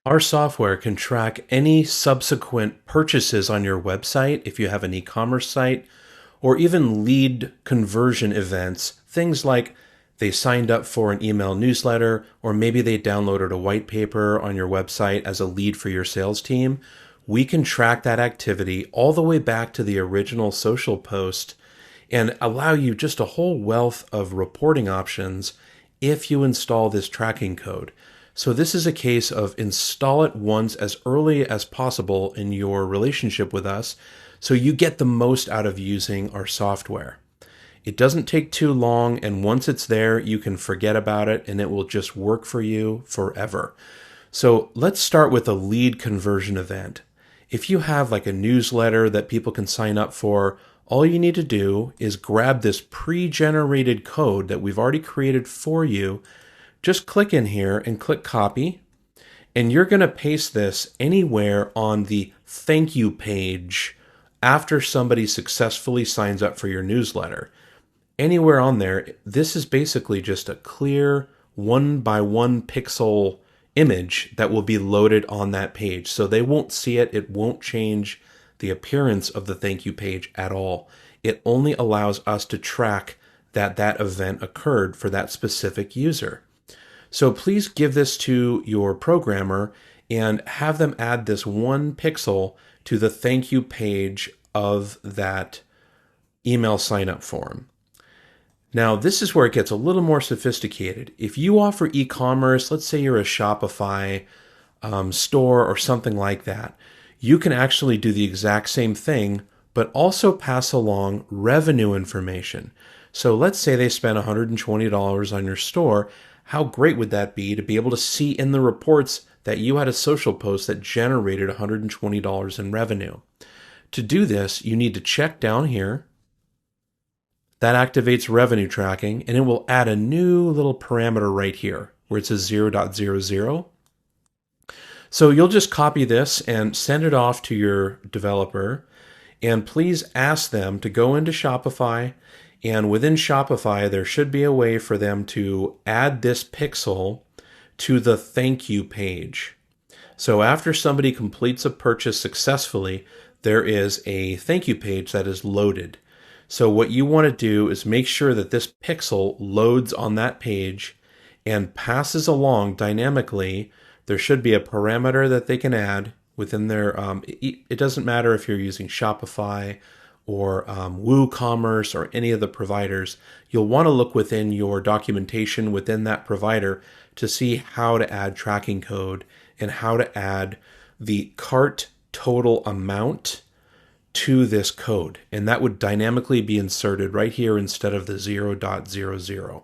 Our software can track any subsequent purchases on your website if you have an e-commerce site, or even lead conversion events, things like they signed up for an email newsletter, or maybe they downloaded a white paper on your website as a lead for your sales team. We can track that activity all the way back to the original social post and allow you just a whole wealth of reporting options if you install this tracking code. So this is a case of install it once as early as possible in your relationship with us so you get the most out of using our software. It doesn't take too long, and once it's there, you can forget about it and it will just work for you forever. So let's start with a lead conversion event. If you have like a newsletter that people can sign up for, all you need to do is grab this pre-generated code that we've already created for you. Just click in here and click copy, and you're going to paste this anywhere on the thank you page after somebody successfully signs up for your newsletter. Anywhere on there, this is basically just a clear 1 by 1 pixel image that will be loaded on that page. So they won't see it. It won't change the appearance of the thank you page at all. It only allows us to track that that event occurred for that specific user. So please give this to your programmer and have them add this 1 pixel to the thank you page of that email sign up form. Now, this is where it gets a little more sophisticated. If you offer e-commerce, let's say you're a Shopify store or something like that, you can actually do the exact same thing, but also pass along revenue information. So let's say they spent $120 on your store. How great would that be to be able to see in the reports that you had a social post that generated $120 in revenue? To do this, you need to check down here. That activates revenue tracking, and it will add a new little parameter right here where it says 0.00. So you'll just copy this and send it off to your developer, and please ask them to go into Shopify, and within Shopify there should be a way for them to add this pixel to the thank you page. So after somebody completes a purchase successfully, there is a thank you page that is loaded. So what you want to do is make sure that this pixel loads on that page and passes along dynamically. There should be a parameter that they can add within their, it doesn't matter if you're using Shopify or WooCommerce or any of the providers. You'll want to look within your documentation within that provider to see how to add tracking code and how to add the cart total amount to this code. And that would dynamically be inserted right here instead of the 0.00.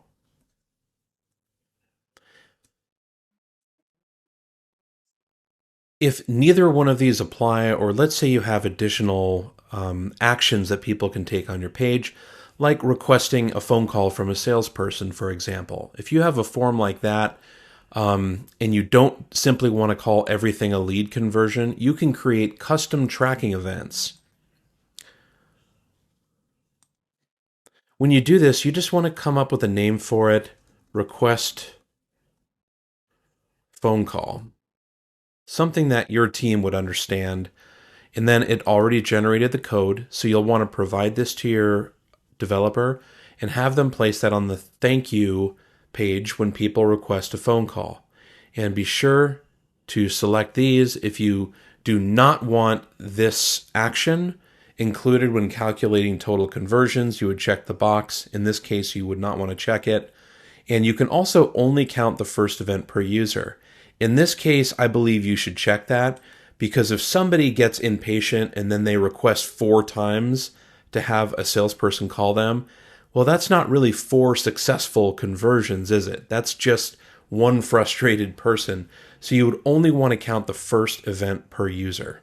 If neither one of these apply, or let's say you have additional actions that people can take on your page, like requesting a phone call from a salesperson, for example. If you have a form like that, and you don't simply want to call everything a lead conversion, you can create custom tracking events. When you do this, you just want to come up with a name for it, request phone call, something that your team would understand. And then it already generated the code, so you'll want to provide this to your developer and have them place that on the thank you page when people request a phone call. And be sure to select these. If you do not want this action included when calculating total conversions, you would check the box. In this case, you would not want to check it. And you can also only count the first event per user. In this case, I believe you should check that, because if somebody gets impatient and then they request 4 times to have a salesperson call them, well, that's not really 4 successful conversions, is it? That's just one frustrated person. So you would only want to count the first event per user.